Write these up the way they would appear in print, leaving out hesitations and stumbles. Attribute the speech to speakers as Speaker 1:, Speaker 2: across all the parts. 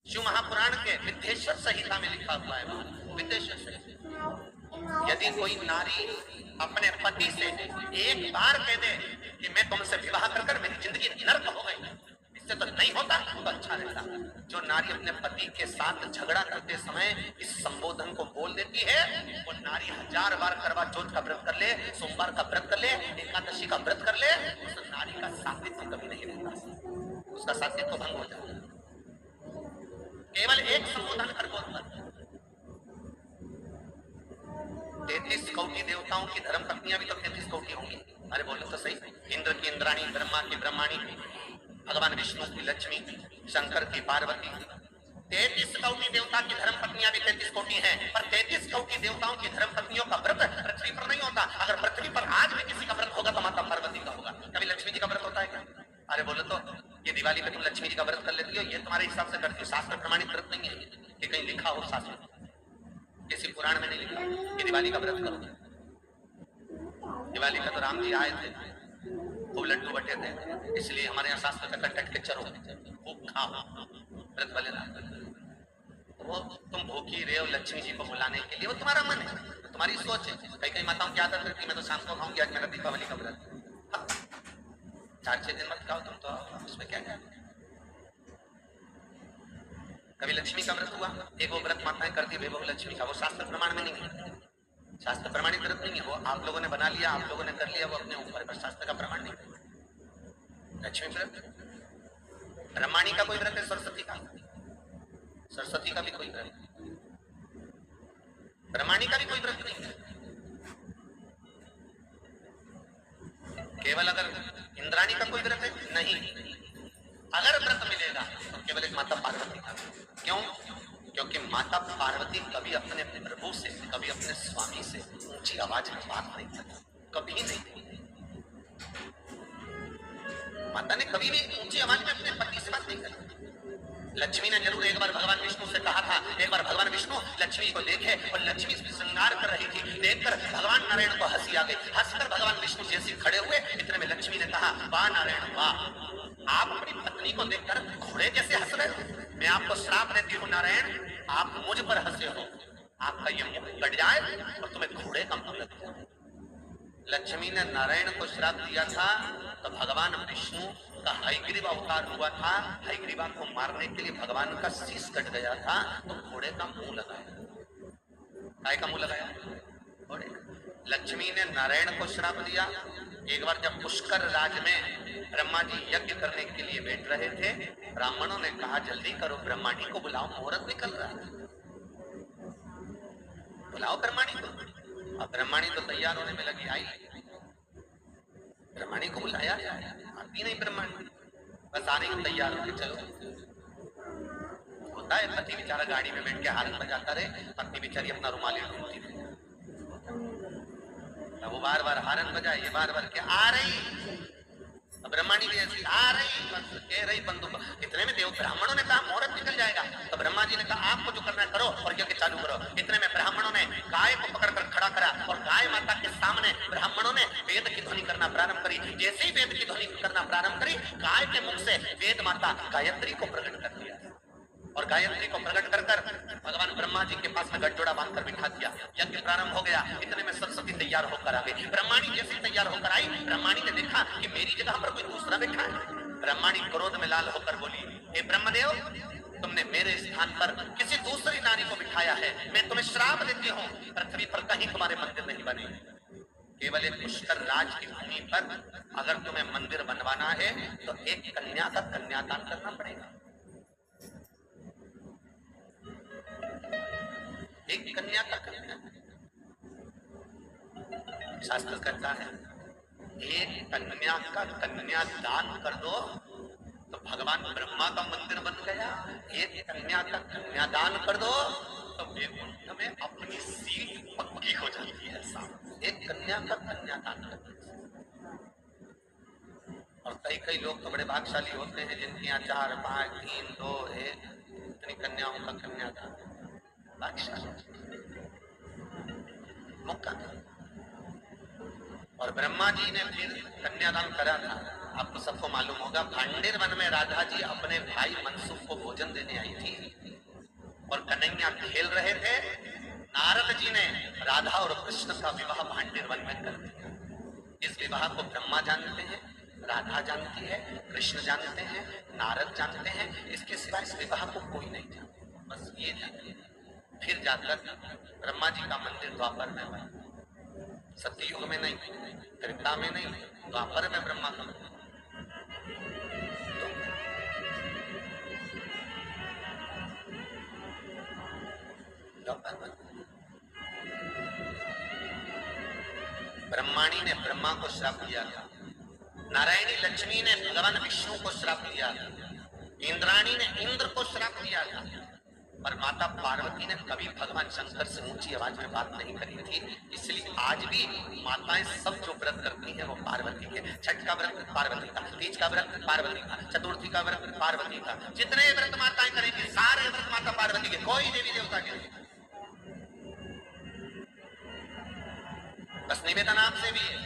Speaker 1: शिव महापुराण के विद्येश्वर संहिता में लिखा हुआ है। विद्येश्वर संहिता, यदि कोई नारी अपने पति से एक बार कह दे कि मैं तुमसे विवाह कर मेरी जिंदगी नर्क हो गई, इससे तो नहीं होता तो अच्छा रहता। जो नारी अपने पति के साथ झगड़ा करते समय इस संबोधन को बोल देती है, वो नारी 1000 बार करवा चौथ का व्रत कर ले, सोमवार का व्रत कर ले, एकादशी का व्रत कर ले, उस नारी का सात्वित्व कभी नहीं रहता, उसका सात्वित्व भंग हो जाता। केवल एक संबोधन कर बोल पर 33 कोटि देवताओं की धर्म पत्नियां भी तो 33 कोटि होंगी। अरे बोलो तो सही, इंद्र की इंद्राणी, ब्रह्मा की ब्रह्माणी, भगवान विष्णु की लक्ष्मी, शंकर की पार्वती, 33 कोटि देवता की धर्म पत्नियां भी 33 कोटि हैं। पर 33 कोटि देवताओं की धर्म पत्नियों का व्रत पृथ्वी पर नहीं होता। अगर पृथ्वी पर आज भी किसी का व्रत होगा तो माता पार्वती का होगा। कभी लक्ष्मी जी का व्रत होता है क्या? अरे बोलो तो, ये दिवाली पे तुम लक्ष्मी जी का व्रत कर लेती हो, ये तुम्हारे हिसाब से करती हो, शास्त्र प्रमाणित व्रत नहीं है ये कहीं लिखा हो शास्त्र, किसी पुराण में नहीं लिखा कि दिवाली का व्रत करो। दिवाली का तो राम जी आए थे, खूब लड्डू बटे थे, इसलिए हमारे यहाँ शास्त्र का कंटेंट के चरो खूब खाओ व्रत वाले रात। वो तुम भूखी रहे हो लक्ष्मी जी को बुलाने के लिए, वो तुम्हारा मन है, तुम्हारी सोच है। कई कई माताओं की आदत है कि मैं तो शाम को खाऊंगी, आज मेरा दीपावली का व्रत। 4-6 दिन मत खाओ तुम तो, उसमें क्या है। कभी लक्ष्मी का व्रत हुआ, एक वो व्रत माताएं करती है वैभव लक्ष्मी का, वो शास्त्र प्रमाण में नहीं है, शास्त्र प्रमाणित व्रत नहीं है वो, आप लोगों ने बना लिया, आप लोगों ने कर लिया, वो अपने ऊपर, पर शास्त्र का प्रमाण नहीं। लक्ष्मी व्रत, ब्रह्माणी का कोई व्रत है, सरस्वती का, सरस्वती का भी कोई व्रत, ब्रह्माणी का भी कोई व्रत नहीं है। केवल अगर इंद्राणी का कोई व्रत है नहीं, अगर व्रत मिलेगा तो केवल एक माता पार्वती का। क्यों? क्योंकि माता पार्वती कभी अपने प्रभु से, कभी अपने स्वामी से ऊंची आवाज में बात नहीं करती, कभी नहीं। माता ने कभी भी ऊंची आवाज में अपने पति से बात नहीं करी। लक्ष्मी ने जरूर एक बार भगवान विष्णु से कहा था, एक बार भगवान विष्णु लक्ष्मी को देखे और लक्ष्मी श्रृंगार कर रही थी, देखकर भगवान नारायण को हंसी आ गई। हंसकर भगवान विष्णु जैसे खड़े हुए, इतने में लक्ष्मी ने कहा, वाह नारायण वाह, आप अपनी पत्नी को देखकर घोड़े जैसे हंस रहे हो। मैं आपको श्राप देती हूँ नारायण, आप मुझ पर हंसे हो, आपका ये मुख कट जाए और तुम्हें घोड़े का मुंह लग जाए। लक्ष्मी ने नारायण को श्राप दिया था तो भगवान विष्णु का हयग्रीव अवतार हुआ था, हयग्रीवा को मारने के लिए भगवान का शीश कट गया था, तो घोड़े का मुंह लगाया। काय का मुंह लगाया? घोड़े का। लक्ष्मी ने नारायण को श्राप दिया। एक बार जब पुष्कर राज में ब्रह्मा जी यज्ञ करने के लिए बैठ रहे थे, ब्राह्मणों ने कहा जल्दी करो, ब्रह्माणी को बुलाओ, मुहूर्त निकल रहा है, बुलाओ ब्रह्माणी को। अब ब्रह्माणी तो तैयार होने में लगी, आई ब्रह्माणी को बुलाया, आती नहीं ब्रह्माणी, बस आने को तैयार होके चलो। होता है पति बेचारा गाड़ी में बैठ के हारन बजाता रहे, पत्नी बेचारी अपना रुमाल ढूंढती रहे, वो बार बार हारन बजाए, ये बार बार क्या आ रही, ब्रह्माणी भी ऐसी आ रही, बस कह रही बंदूक। इतने में देव ब्राह्मणों ने कहा मुहूर्त निकल जाएगा, तो ब्रह्मा जी ने कहा आपको जो करना है करो और यज्ञ चालू करो। इतने में ब्राह्मणों ने गाय को पकड़कर खड़ा करा और गाय माता के सामने ब्राह्मणों ने वेद की ध्वनि करना प्रारंभ करी। जैसे ही वेद की ध्वनि करना प्रारंभ करी, गाय के मुख से वेद माता गायत्री को प्रकट कर दिया और गायत्री को प्रकट कर भगवान ब्रह्मा जी के पास में गठजोड़ा बांधकर बिठा दिया। यज्ञ प्रारंभ हो गया। इतने में सरस्वती तैयार होकर आ गई। ब्रह्माणी जैसे तैयार होकर आई, ब्रह्माणी ने देखा कि मेरी जगह पर कोई दूसरा बैठा है। ब्रह्माणी क्रोध में लाल होकर बोली, हे ब्रह्मदेव, तुमने मेरे स्थान पर किसी दूसरी नारी को बिठाया है, मैं तुम्हें श्राप देती हूँ, पृथ्वी पर कहीं तुम्हारे मंदिर नहीं बने। केवल एक पुष्कर राज की भूमि पर अगर तुम्हें मंदिर बनवाना है तो एक कन्या का कन्यादान करना पड़ेगा। एक कन्या का कन्या, शास्त्र कहता है एक कन्या का कन्यादान कर दो तो भगवान ब्रह्मा का मंदिर बन गया। एक कन्या का कन्यादान कर दो तो वैकुंठ में अपनी सीट पक्की हो जाती है। एक कन्या का कन्यादान कर दो। और कई कई लोग तो बड़े भाग्यशाली होते हैं जिनकी यहाँ 4, 5, 3, 2, 1 इतनी कन्याओं का कन्यादान, मौका था। और ब्रह्मा जी ने फिर कन्यादान करा था। आपको सबको मालूम होगा, भांडेर वन में राधा जी अपने भाई मनसुख को भोजन देने आई थी। कन्या खेल रहे थे, नारद जी ने राधा और कृष्ण का विवाह भांडीर वन में कर दिया। इस विवाह को ब्रह्मा जानते हैं, राधा जानती है, कृष्ण जानते हैं, नारद जानते हैं, इसके सिवा इस विवाह को कोई नहीं जानता, बस ये जानते हैं। फिर जाकर ब्रह्मा जी का मंदिर द्वापर में बना, सत्ययुग में नहीं, त्रेता में नहीं, द्वापर में ब्रह्मा का मंदिर। ब्रह्माणी ने ब्रह्मा को श्राप दिया था, नारायणी लक्ष्मी ने भगवान विष्णु को श्राप दिया था, इंद्राणी ने इंद्र को श्राप दिया था, पर माता पार्वती ने कभी भगवान शंकर से ऊंची आवाज में बात नहीं करी थी। इसलिए आज भी माताएं सब जो व्रत करती हैं वो पार्वती के, छठ का व्रत पार्वती का, तीज का व्रत पार्वती का, चतुर्थी का व्रत पार्वती का, जितने व्रत माताएं करेंगी सारे व्रत माता पार्वती के, कोई देवी देवता के नहीं। बस निवेदन आपसे भी है,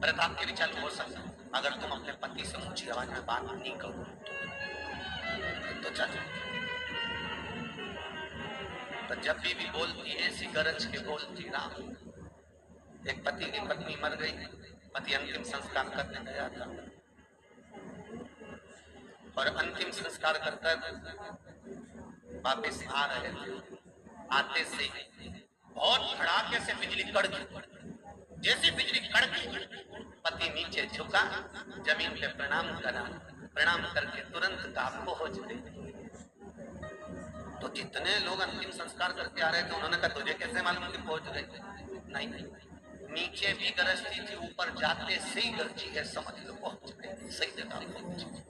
Speaker 1: व्रत आपके भी चालू हो सकता है, अगर तुम अपने पति से ऊंची आवाज में बात नहीं करो तो चालू। तो जब भी बोलती है ऐसी गरज के बोलती राम। एक पति की पत्नी मर गई, पति अंतिम संस्कार करने गया था और अंतिम संस्कार कर वापिस आ रहे थे, आते से बहुत धड़ाके से बिजली कड़की, जैसे बिजली कड़की पति नीचे झुका, जमीन पे प्रणाम करा, प्रणाम करके तुरंत काबू हो चुके। तो जितने लोग अंतिम संस्कार करके आ रहे थे उन्होंने कहा तुझे कैसे मालूम कि पहुंच गए? नहीं, नीचे भी गरजती थी, ऊपर जाते से ही गरजी है, समझ लो पहुंच गए, सही जगह पहुंच गए।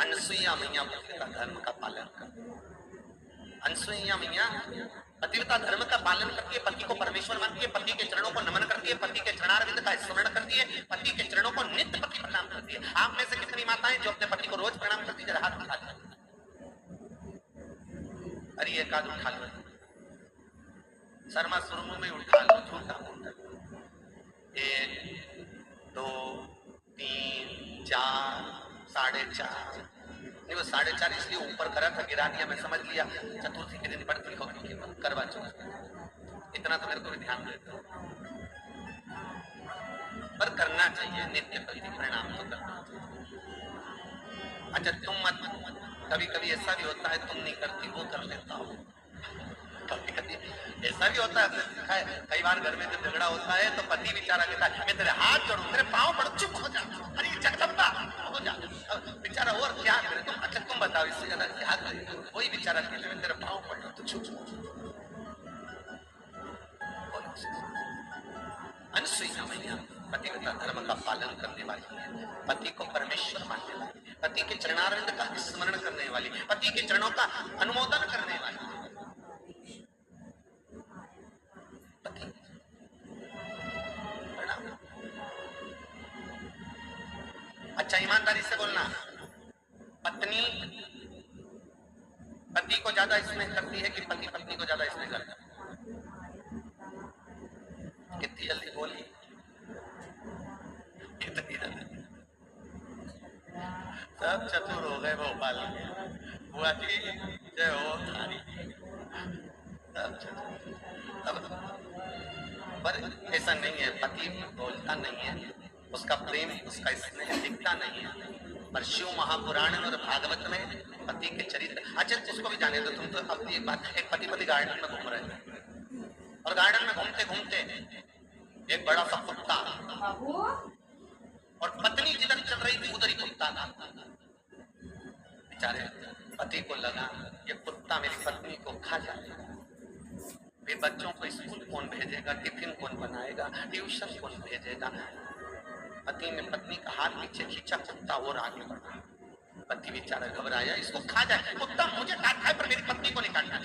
Speaker 1: अनसुईया मैया पतिव्रता धर्म का पालन कर, अनसुईया मैया पतिव्रता धर्म का पालन करती है, पति को परमेश्वर मानती है, पति के चरणों को नमन करती है, पति के चरणारविंद का स्मरण करती है, पति के चरणों को नित्य पति प्रणाम करती है। आप में से कितनी माताएं जो अपने पति को रोज प्रणाम करती है? हाथ उठा लो। अरे एक आध उठा लो, शर्मा सुरमु में उठा लो, झूठा मोटा। 1 2 3 4 4.5 नहीं, वो 4.5 इसलिए ऊपर करा था, गिरा दिया, मैं समझ लिया चतुर्थी के दिन पड़ती होगी करवा चौथ, इतना तो मेरे को भी ध्यान देता हूँ, पर करना चाहिए नित्य पति प्रणाम तो करना चाहिए। अच्छा तुम मत, कभी कभी ऐसा भी होता है तुम नहीं करती वो कर लेता हूँ, कभी कभी ऐसा भी होता है, कई बार घर में जब झगड़ा होता है तो पति बेचारा कहता है मैं तेरे हाथ जोड़ू, तेरे पाँव पड़, चुप हो जा, अरे जगदम्बा हो जा, बेचारा और क्या करे तुम? अच्छा तुम बताओ इससे ज्यादा क्या करे? वही बेचारा कहते मैं तेरे पाँव पड़ तो चुप। अनसुईया मैया पतिव्रता धर्म का पालन करने वाली है, पति को परमेश्वर मानने वाली, पति के चरणारविंद का स्मरण करने वाली, पति के चरणों का अनुमोदन करने वाली। अच्छा ईमानदारी से बोलना, पत्नी पति को ज्यादा स्नेह करती है कि पति पत्नी को ज्यादा स्नेह करता है? कितनी जल्दी बोली, कितनी जल्दी। सब चतुर हो गए भोपाल में, बुआ जी जय हो थारी, सब चतुर। पर ऐसा नहीं है, पति बोलता नहीं है, उसका प्रेम उसका स्नेह दिखता नहीं है, पर शिव महापुराण और भागवत में पति के चरित्र। अच्छा उसको भी जाने दो, तुम तो अपनी एक बात, एक पति पति गार्डन में घूम रहे थे और गार्डन में घूमते घूमते एक बड़ा सा कुत्ता और पत्नी जिधर चल रही थी उधर ही कुत्ता था। बेचारे पति को लगा ये कुत्ता मेरी पत्नी को खा जाएगा, वे बच्चों को स्कूल कौन भेजेगा, टिफिन कौन बनाएगा, ट्यूशन कौन भेजेगा। पति ने पत्नी का हाथ पीछे खींचा, कुत्ता और आगे बढ़ा, पति बेचारा घबराया इसको खा जाए, कुत्ता मुझे काटा है पर मेरी पत्नी को नहीं काटना,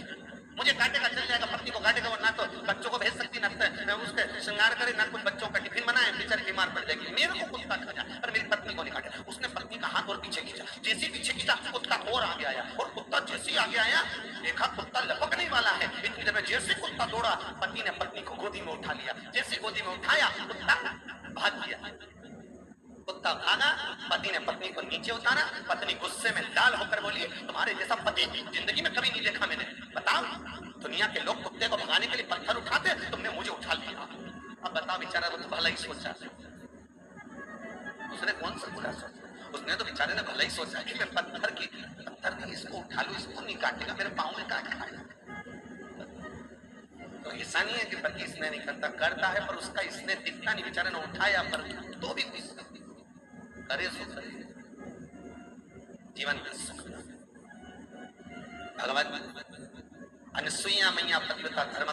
Speaker 1: मुझे काटेगा चल जाएगा, पत्नी को काटेगा, ना तो बच्चों को भेज सकती, ना उसके श्रृंगार करे, ना कुछ बच्चों का टिफिन बनाए, बेचारी बीमार पड़ जाएगी, मेरे को कुत्ता खा जाए पर मेरी पत्नी को नहीं काटे। उसने पत्नी का हाथ और पीछे खींचा, जैसे पीछे खींचा कुत्ता और आगे आया, और कुत्ता जैसे आगे आया देखा कुत्ता लपकने वाला है, इतनी देर में जैसे कुत्ता कुत्ता दौड़ा, पति ने पत्नी को गोदी में उठा लिया। जैसे गोदी में उठाया कुत्ता भाग गया। कुत्ता भागा, पति ने पत्नी को नीचे उतारा। पत्नी गुस्से में लाल होकर बोली, तुम्हारे जैसा पति जिंदगी में कभी नहीं देखा मैंने। बताओ, दुनिया के लोग कुत्ते को भगाने के लिए पत्थर उठाते, तुमने मुझे उठा लिया। अब बताओ, बेचारा वो तो भला ही सोचा, उसने कौन सा बुरा सोचा? उसने तो बेचारे ने भला ही सोचा कि मैं पत्थर नहीं, इसको उठा लूं, इसको नहीं काटेगा, मेरे पाँव में काट खाएगा। तो ऐसा नहीं है कि पति इसने नहीं करता है, पर उसका इसने दिखता नहीं, बेचारे ने उठाया पर तो भी गुस्सा करे सो करे, जीवन में सुख। भगवत अनुसुईया मैया पतिव्रता धर्म